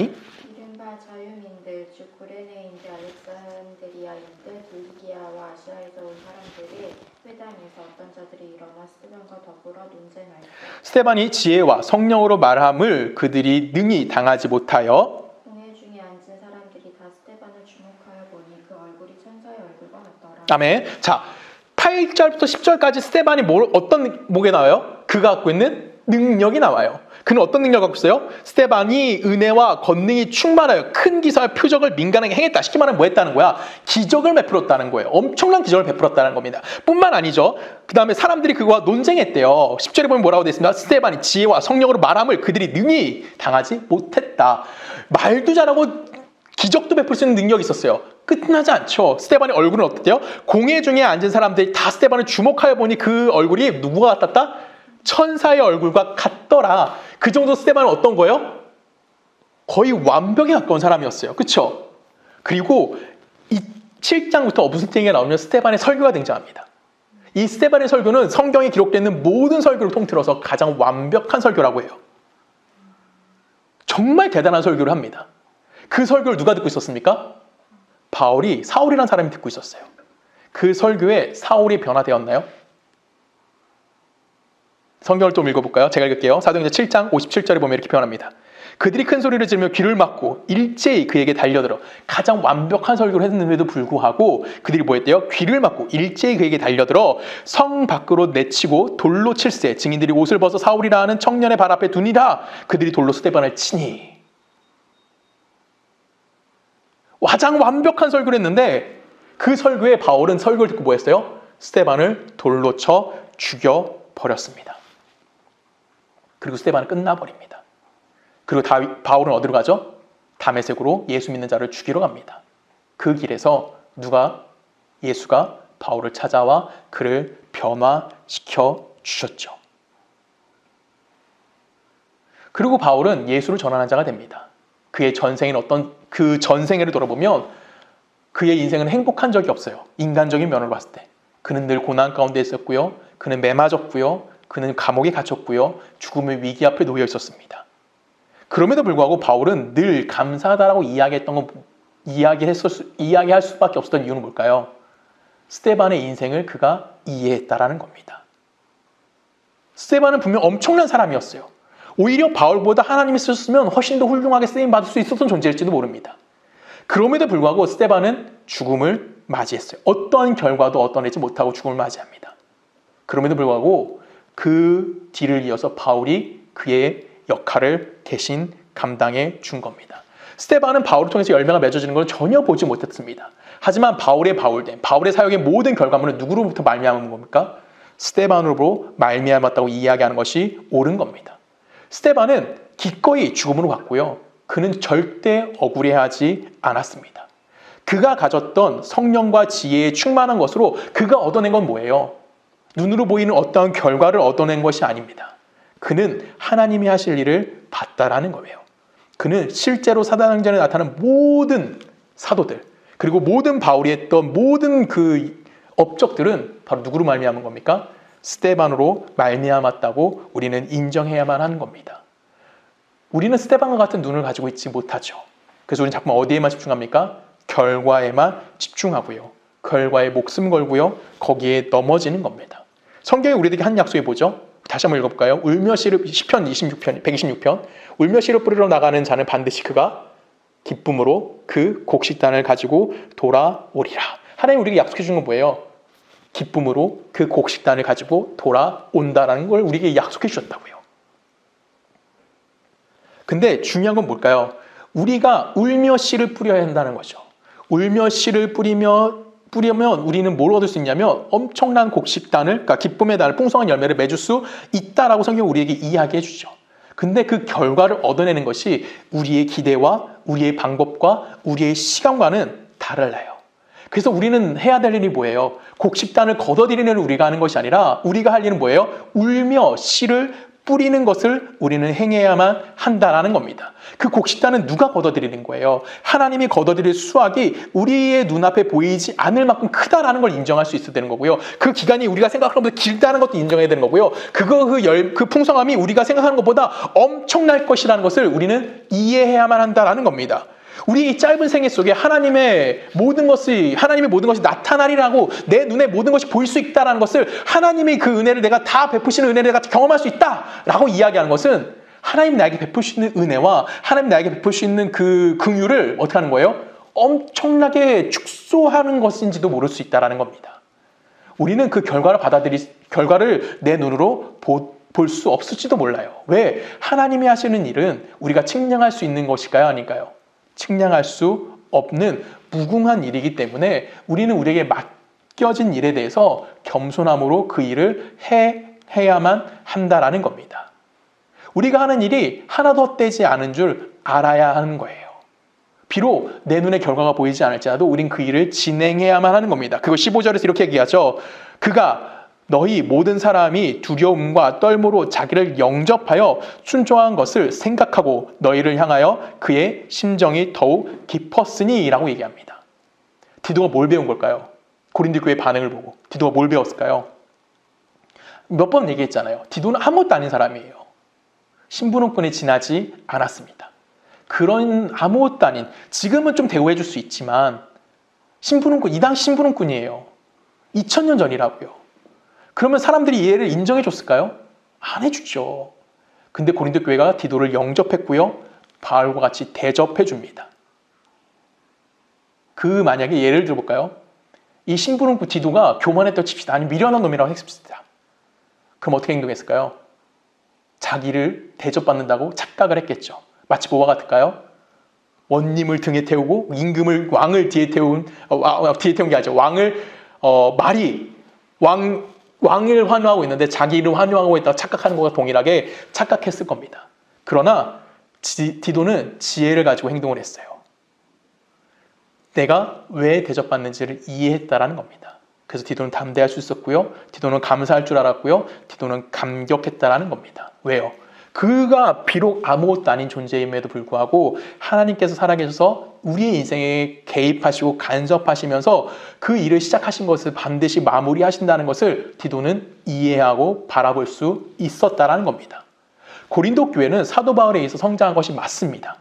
이른바 자유민들 즉 구레네인들 알렉산드리아인들 불기아와 아시아에서 온 사람들이 회당에서 어떤 자들이 일어나 스데반과 더불어 논쟁하였다. 스데반이 지혜와 성령으로 말함을 그들이 능히 당하지 못하여 공회 중에 앉은 사람들이 다 스데반을 주목하여 보니 그 얼굴이 천사의 얼굴과 같더라. 아멘. 자 8절부터 10절까지 스데반이 어떤 목에 나와요? 그가 갖고 있는 능력이 나와요. 그는 어떤 능력을 갖고 있어요? 스데반이 은혜와 권능이 충만하여 큰 기사와 표적을 민간에게 행했다. 쉽게 말하면 뭐 했다는 거야? 기적을 베풀었다는 거예요. 엄청난 기적을 베풀었다는 겁니다. 뿐만 아니죠. 그 다음에 사람들이 그와 논쟁했대요. 10절에 보면 뭐라고 되어 있습니다. 스데반이 지혜와 성령으로 말함을 그들이 능히 당하지 못했다. 말도 잘하고 기적도 베풀 수 있는 능력이 있었어요. 끝나지 않죠. 스데반의 얼굴은 어땠대요? 공회 중에 앉은 사람들이 다 스데반을 주목하여 보니 그 얼굴이 누구와 같았다? 천사의 얼굴과 같더라. 그 정도 스데반은 어떤 거예요? 거의 완벽에 가까운 사람이었어요. 그렇죠? 그리고 이 7장부터 무슨 얘기가 나오면 스데반의 설교가 등장합니다. 이 스데반의 설교는 성경에 기록되어 있는 모든 설교를 통틀어서 가장 완벽한 설교라고 해요. 정말 대단한 설교를 합니다. 그 설교를 누가 듣고 있었습니까? 바울이 사울이라는 사람이 듣고 있었어요. 그 설교에 사울이 변화되었나요? 성경을 좀 읽어볼까요? 제가 읽을게요. 사도행전 7장 57절에 보면 이렇게 표현합니다. 그들이 큰 소리를 지르며 귀를 막고 일제히 그에게 달려들어. 가장 완벽한 설교를 했는데도 불구하고 그들이 뭐 했대요? 귀를 막고 일제히 그에게 달려들어 성 밖으로 내치고 돌로 칠세. 증인들이 옷을 벗어 사울이라 하는 청년의 발 앞에 두니라. 그들이 돌로 스데반을 치니. 가장 완벽한 설교를 했는데 그 설교에 바울은 설교를 듣고 뭐 했어요? 스데반을 돌로 쳐 죽여버렸습니다. 그리고 스데반은 끝나버립니다. 그리고 바울은 어디로 가죠? 다메섹으로 예수 믿는 자를 죽이러 갑니다. 그 길에서 예수가 바울을 찾아와 그를 변화시켜 주셨죠. 그리고 바울은 예수를 전하는 자가 됩니다. 그의 전생인 그 전생애를 돌아보면 그의 인생은 행복한 적이 없어요. 인간적인 면으로 봤을 때. 그는 늘 고난 가운데 있었고요. 그는 매맞았고요. 그는 감옥에 갇혔고요. 죽음의 위기 앞에 놓여 있었습니다. 그럼에도 불구하고 바울은 늘 감사하다라고 이야기할 수밖에 없었던 이유는 뭘까요? 스데반의 인생을 그가 이해했다라는 겁니다. 스데반은 분명 엄청난 사람이었어요. 오히려 바울보다 하나님이 쓰셨으면 훨씬 더 훌륭하게 쓰임받을 수 있었던 존재일지도 모릅니다. 그럼에도 불구하고 스데반은 죽음을 맞이했어요. 어떠한 결과도 얻어내지 못하고 죽음을 맞이합니다. 그럼에도 불구하고 그 뒤를 이어서 바울이 그의 역할을 대신 감당해 준 겁니다. 스데반은 바울을 통해서 열매가 맺어지는 걸 전혀 보지 못했습니다. 하지만 바울의 사역의 모든 결과물은 누구로부터 말미암은 겁니까? 스데반으로 말미암았다고 이야기하는 것이 옳은 겁니다. 스데반은 기꺼이 죽음으로 갔고요. 그는 절대 억울해하지 않았습니다. 그가 가졌던 성령과 지혜에 충만한 것으로 그가 얻어낸 건 뭐예요? 눈으로 보이는 어떠한 결과를 얻어낸 것이 아닙니다. 그는 하나님이 하실 일을 봤다라는 거예요. 그는 실제로 사도행전에 나타나는 모든 사도들, 그리고 모든 바울이 했던 모든 그 업적들은 바로 누구로 말미암은 겁니까? 스데반으로 말미암았다고 우리는 인정해야만 하는 겁니다. 우리는 스데반과 같은 눈을 가지고 있지 못하죠. 그래서 우리는 자꾸 어디에만 집중합니까? 결과에만 집중하고요. 결과에 목숨 걸고요. 거기에 넘어지는 겁니다. 성경이 우리에게 한 약속이 뭐죠? 다시 한번 읽어볼까요? 울며 시편 126편 울며 씨를 뿌리러 나가는 자는 반드시 그가 기쁨으로 그 곡식단을 가지고 돌아오리라. 하나님 우리에게 약속해 주는 건 뭐예요? 기쁨으로 그 곡식단을 가지고 돌아온다라는 걸 우리에게 약속해 주셨다고요. 근데 중요한 건 뭘까요? 우리가 울며 씨를 뿌려야 한다는 거죠. 울며 씨를 뿌리면 우리는 뭘 얻을 수 있냐면 엄청난 곡식단을, 그러니까 기쁨의 단을, 풍성한 열매를 맺을 수 있다라고 성경이 우리에게 이야기해 주죠. 근데 그 결과를 얻어내는 것이 우리의 기대와 우리의 방법과 우리의 시간과는 달라요. 그래서 우리는 해야 될 일이 뭐예요? 곡식단을 걷어들이는 일을 우리가 하는 것이 아니라 우리가 할 일은 뭐예요? 울며 씨를 뿌리는 것을 우리는 행해야만 한다라는 겁니다. 그 곡식단은 누가 걷어들이는 거예요? 하나님이 걷어들일 수확이 우리의 눈앞에 보이지 않을 만큼 크다라는 걸 인정할 수 있어야 되는 거고요. 그 기간이 우리가 생각하는 것보다 길다는 것도 인정해야 되는 거고요. 그 풍성함이 우리가 생각하는 것보다 엄청날 것이라는 것을 우리는 이해해야만 한다라는 겁니다. 우리 이 짧은 생애 속에 하나님의 모든 것이 나타나리라고 내 눈에 모든 것이 보일 수 있다라는 것을 하나님이 그 은혜를 내가 다 베푸시는 은혜를 내가 경험할 수 있다라고 이야기하는 것은 하나님 나에게 베푸시는 은혜와 하나님 나에게 베푸시는 그 긍휼을 어떻게 하는 거예요? 엄청나게 축소하는 것인지도 모를 수 있다라는 겁니다. 우리는 그 결과를 내 눈으로 볼 수 없을지도 몰라요. 왜? 하나님이 하시는 일은 우리가 측량할 수 있는 것일까요? 아닐까요? 측량할 수 없는 무궁한 일이기 때문에 우리는 우리에게 맡겨진 일에 대해서 겸손함으로 그 일을 해야만 한다라는 겁니다. 우리가 하는 일이 하나도 헛되지 않은 줄 알아야 하는 거예요. 비록 내 눈에 결과가 보이지 않을지라도 우린 그 일을 진행해야만 하는 겁니다. 그거 15절에서 이렇게 얘기하죠. 그가 너희 모든 사람이 두려움과 떨므로 자기를 영접하여 순종한 것을 생각하고 너희를 향하여 그의 심정이 더욱 깊었으니 라고 얘기합니다. 디도가 뭘 배운 걸까요? 고린도 교회의 반응을 보고 디도가 뭘 배웠을까요? 몇 번 얘기했잖아요. 디도는 아무것도 아닌 사람이에요. 신분홍권에 지나지 않았습니다. 그런 아무것도 아닌, 지금은 좀 대우해 줄 수 있지만 이 당시 신분홍권이에요. 2000년 전이라고요. 그러면 사람들이 얘를 인정해 줬을까요? 안 해주죠. 근데 고린도 교회가 디도를 영접했고요. 바울과 같이 대접해 줍니다. 만약에 예를 들어볼까요? 이 심부름꾼 디도가 교만했다고 칩시다. 아니 미련한 놈이라고 했습니다. 그럼 어떻게 행동했을까요? 자기를 대접받는다고 착각을 했겠죠. 마치 뭐와 같을까요? 원님을 등에 태우고 왕을 뒤에 태운 게 아니죠. 왕을 환호하고 있는데 자기를 환호하고 있다고 착각하는 것과 동일하게 착각했을 겁니다. 그러나 디도는 지혜를 가지고 행동을 했어요. 내가 왜 대접받는지를 이해했다라는 겁니다. 그래서 디도는 담대할 수 있었고요. 디도는 감사할 줄 알았고요. 디도는 감격했다라는 겁니다. 왜요? 그가 비록 아무것도 아닌 존재임에도 불구하고 하나님께서 살아계셔서 우리의 인생에 개입하시고 간섭하시면서 그 일을 시작하신 것을 반드시 마무리하신다는 것을 디도는 이해하고 바라볼 수 있었다라는 겁니다. 고린도 교회는 사도 바울에 의해서 성장한 것이 맞습니다.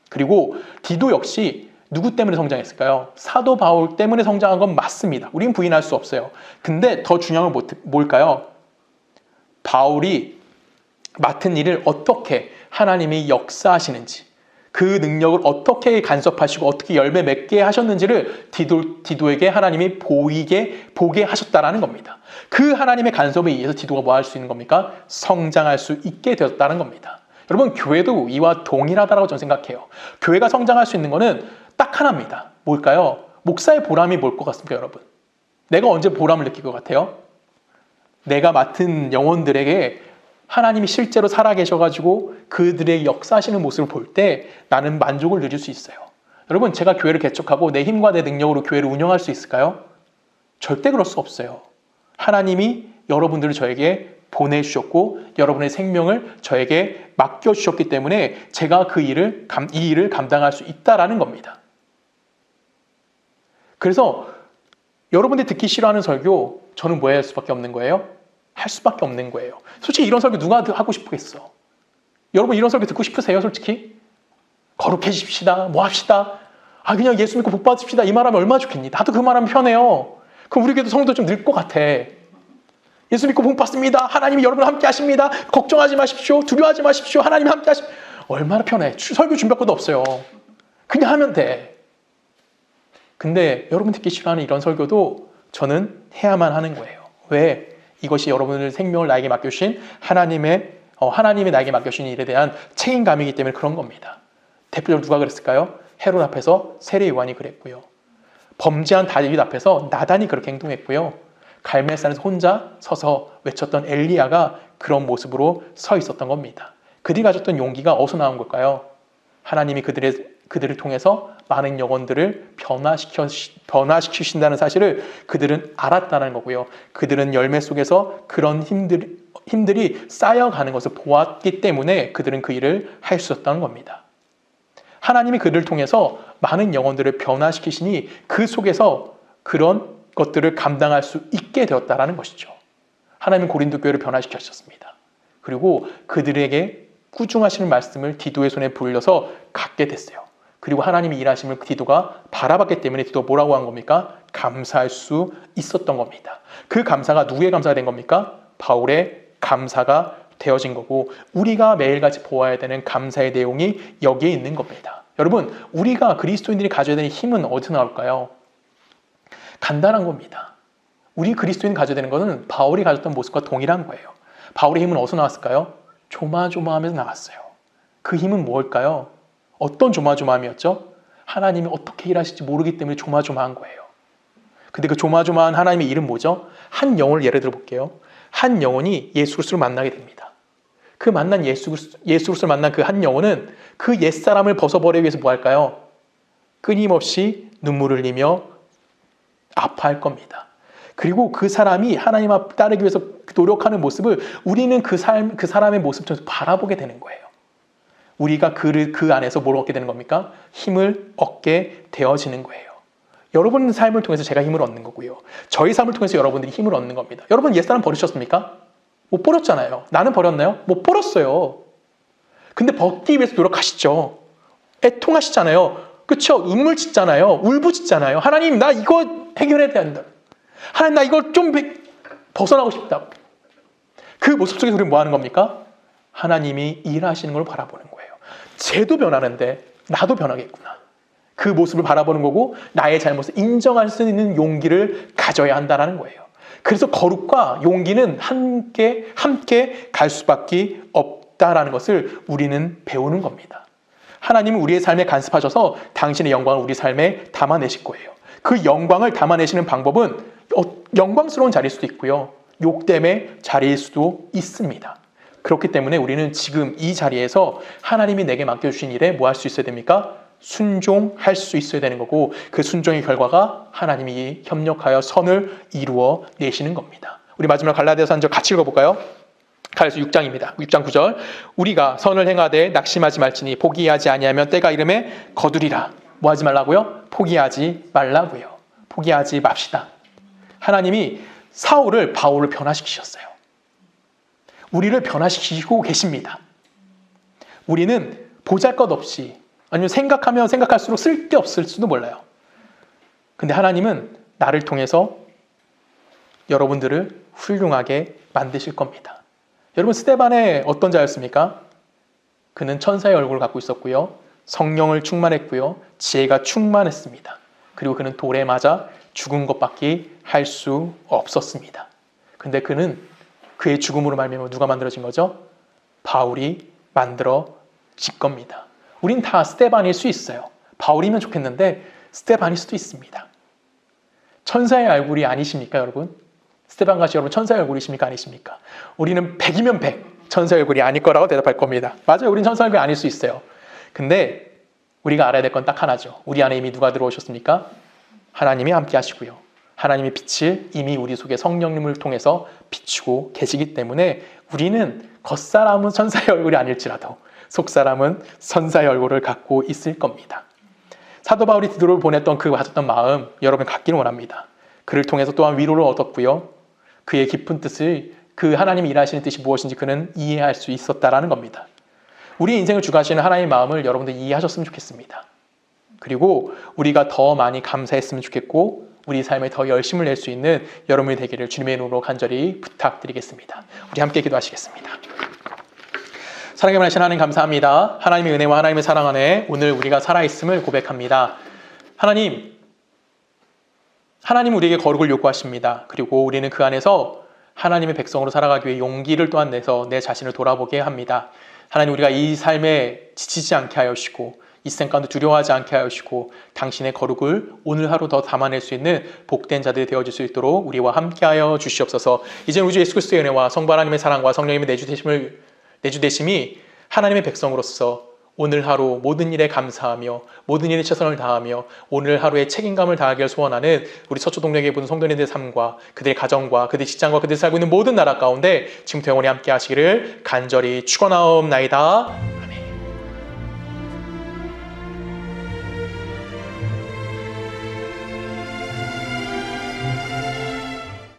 그리고 디도 역시 누구 때문에 성장했을까요? 사도 바울 때문에 성장한 건 맞습니다. 우린 부인할 수 없어요. 근데 더 중요한 건 뭘까요? 바울이 맡은 일을 어떻게 하나님이 역사하시는지, 그 능력을 어떻게 간섭하시고 어떻게 열매 맺게 하셨는지를 디도에게 하나님이 보게 하셨다라는 겁니다. 그 하나님의 간섭에 의해서 디도가 뭐 할 수 있는 겁니까? 성장할 수 있게 되었다는 겁니다. 여러분, 교회도 이와 동일하다고 저는 생각해요. 교회가 성장할 수 있는 거는 딱 하나입니다. 뭘까요? 목사의 보람이 뭘 것 같습니까, 여러분? 내가 언제 보람을 느낄 것 같아요? 내가 맡은 영혼들에게 하나님이 실제로 살아계셔가지고 그들의 역사하시는 모습을 볼 때 나는 만족을 누릴 수 있어요. 여러분, 제가 교회를 개척하고 내 힘과 내 능력으로 교회를 운영할 수 있을까요? 절대 그럴 수 없어요. 하나님이 여러분들을 저에게 보내주셨고 여러분의 생명을 저에게 맡겨주셨기 때문에 제가 이 일을 감당할 수 있다라는 겁니다. 그래서 여러분들이 듣기 싫어하는 설교, 저는 뭐 할 수밖에 없는 거예요? 할 수밖에 없는 거예요. 솔직히 이런 설교 누가 하고 싶겠어? 여러분 이런 설교 듣고 싶으세요? 솔직히? 거룩해집시다. 뭐 합시다. 그냥 예수 믿고 복 받읍시다. 이 말하면 얼마나 좋겠니? 나도 그 말하면 편해요. 그럼 우리 교회도 성도 좀 늘 것 같아. 예수 믿고 복 받습니다. 하나님이 여러분 함께 하십니다. 걱정하지 마십시오. 두려워하지 마십시오. 하나님이 함께 하십시오. 얼마나 편해. 설교 준비할 것도 없어요. 그냥 하면 돼. 근데 여러분 듣기 싫어하는 이런 설교도 저는 해야만 하는 거예요. 왜? 이것이 여러분의 생명을 나에게 맡겨주신 하나님이 나에게 맡겨주신 일에 대한 책임감이기 때문에 그런 겁니다. 대표적으로 누가 그랬을까요? 헤롯 앞에서 세례 요한이 그랬고요. 범죄한 다윗 앞에서 나단이 그렇게 행동했고요. 갈멜산에서 혼자 서서 외쳤던 엘리야가 그런 모습으로 서 있었던 겁니다. 그들이 가졌던 용기가 어디서 나온 걸까요? 하나님이 그들을 통해서 많은 영혼들을 변화시키신다는 사실을 그들은 알았다는 거고요. 그들은 열매 속에서 그런 힘들이 쌓여가는 것을 보았기 때문에 그들은 그 일을 할 수 있었다는 겁니다. 하나님이 그들을 통해서 많은 영혼들을 변화시키시니 그 속에서 그런 것들을 감당할 수 있게 되었다는 것이죠. 하나님은 고린도 교회를 변화시키셨습니다. 그리고 그들에게 꾸중하시는 말씀을 디도의 손에 불려서 갖게 됐어요. 그리고 하나님이 일하심을 디도가 바라봤기 때문에 디도가 뭐라고 한 겁니까? 감사할 수 있었던 겁니다. 그 감사가 누구의 감사가 된 겁니까? 바울의 감사가 되어진 거고 우리가 매일같이 보아야 되는 감사의 내용이 여기에 있는 겁니다. 여러분, 우리가 그리스도인들이 가져야 되는 힘은 어디서 나올까요? 간단한 겁니다. 우리 그리스도인이 가져야 되는 것은 바울이 가졌던 모습과 동일한 거예요. 바울의 힘은 어디서 나왔을까요? 조마조마하면서 나왔어요. 그 힘은 뭘까요? 어떤 조마조마함이었죠? 하나님이 어떻게 일하실지 모르기 때문에 조마조마한 거예요. 근데 그 조마조마한 하나님의 일은 뭐죠? 한 영혼을 예를 들어 볼게요. 한 영혼이 예수 그리스도를 만나게 됩니다. 그 만난 예수 그리스도를 만난 그 한 영혼은 그 옛사람을 벗어버리기 위해서 뭐 할까요? 끊임없이 눈물을 흘리며 아파할 겁니다. 그리고 그 사람이 하나님 앞 따르기 위해서 노력하는 모습을 우리는 그 사람의 모습을 통해서 바라보게 되는 거예요. 우리가 그 안에서 뭘 얻게 되는 겁니까? 힘을 얻게 되어지는 거예요. 여러분의 삶을 통해서 제가 힘을 얻는 거고요. 저희 삶을 통해서 여러분들이 힘을 얻는 겁니다. 여러분 옛사람 버리셨습니까? 못 버렸잖아요. 나는 버렸나요? 못 버렸어요. 근데 벗기 위해서 노력하시죠. 애통하시잖아요. 그렇죠? 눈물 짓잖아요. 울부짖잖아요. 하나님 나 이거 해결해야 된다. 하나님 나 이걸 좀 벗어나고 싶다. 그 모습 속에서 우리는 뭐 하는 겁니까? 하나님이 일하시는 걸 바라보는 거예요. 쟤도 변하는데 나도 변하겠구나. 그 모습을 바라보는 거고 나의 잘못을 인정할 수 있는 용기를 가져야 한다는 거예요. 그래서 거룩과 용기는 함께 갈 수밖에 없다라는 것을 우리는 배우는 겁니다. 하나님은 우리의 삶에 간섭하셔서 당신의 영광을 우리 삶에 담아내실 거예요. 그 영광을 담아내시는 방법은 영광스러운 자리일 수도 있고요. 욕됨의 자리일 수도 있습니다. 그렇기 때문에 우리는 지금 이 자리에서 하나님이 내게 맡겨주신 일에 뭐 할 수 있어야 됩니까? 순종할 수 있어야 되는 거고 그 순종의 결과가 하나님이 협력하여 선을 이루어 내시는 겁니다. 우리 마지막 갈라디아서 한 절 같이 읽어볼까요? 갈라디아서 6장입니다. 6장 9절 우리가 선을 행하되 낙심하지 말지니 포기하지 아니하면 때가 이름에 거두리라. 뭐 하지 말라고요? 포기하지 말라고요. 포기하지 맙시다. 하나님이 사울을 바울을 변화시키셨어요. 우리를 변화시키고 계십니다. 우리는 보잘것없이 아니면 생각하면 생각할수록 쓸데없을 수도 몰라요. 근데 하나님은 나를 통해서 여러분들을 훌륭하게 만드실 겁니다. 여러분 스데반의 어떤 자였습니까? 그는 천사의 얼굴을 갖고 있었고요. 성령을 충만했고요. 지혜가 충만했습니다. 그리고 그는 돌에 맞아 죽은 것밖에 할 수 없었습니다. 근데 그는 그의 죽음으로 말미암아 누가 만들어진 거죠? 바울이 만들어진 겁니다. 우린 다 스데반일 수 있어요. 바울이면 좋겠는데 스데반일 수도 있습니다. 천사의 얼굴이 아니십니까 여러분? 스데반같이 여러분 천사의 얼굴이십니까 아니십니까? 우리는 100이면 100 천사의 얼굴이 아닐 거라고 대답할 겁니다. 맞아요. 우린 천사의 얼굴이 아닐 수 있어요. 근데 우리가 알아야 될 건 딱 하나죠. 우리 안에 이미 누가 들어오셨습니까? 하나님이 함께 하시고요. 하나님의 빛을 이미 우리 속에 성령님을 통해서 비추고 계시기 때문에 우리는 겉사람은 천사의 얼굴이 아닐지라도 속사람은 선사의 얼굴을 갖고 있을 겁니다. 사도 바울이 디도를 보냈던 그 가졌던 마음 여러분 갖기를 원합니다. 그를 통해서 또한 위로를 얻었고요. 그의 깊은 뜻을 그 하나님이 일하시는 뜻이 무엇인지 그는 이해할 수 있었다라는 겁니다. 우리 인생을 주관하시는 하나님의 마음을 여러분들 이해하셨으면 좋겠습니다. 그리고 우리가 더 많이 감사했으면 좋겠고 우리 삶에 더 열심을 낼 수 있는 여러분이 되기를 주님의 이름으로 간절히 부탁드리겠습니다. 우리 함께 기도하시겠습니다. 사랑의 하나님, 하나님 감사합니다. 하나님의 은혜와 하나님의 사랑 안에 오늘 우리가 살아있음을 고백합니다. 하나님은 우리에게 거룩을 요구하십니다. 그리고 우리는 그 안에서 하나님의 백성으로 살아가기 위해 용기를 또한 내서 내 자신을 돌아보게 합니다. 하나님 우리가 이 삶에 지치지 않게 하여 주시고 이 생 가운데 두려워하지 않게 하여 주시고 당신의 거룩을 오늘 하루 더 담아낼 수 있는 복된 자들이 되어줄 수 있도록 우리와 함께하여 주시옵소서. 이제 우리 주 예수 그리스도의 은혜와 성부 하나님의 사랑과 성령님의 내주되심이 하나님의 백성으로서 오늘 하루 모든 일에 감사하며 모든 일에 최선을 다하며 오늘 하루에 책임감을 다하기를 소원하는 우리 서초동역의 모든 성도님들의 삶과 그들의 가정과 그들의 직장과 그들이 살고 있는 모든 나라 가운데 지금부터 영원히 함께 하시기를 간절히 축원하옵나이다.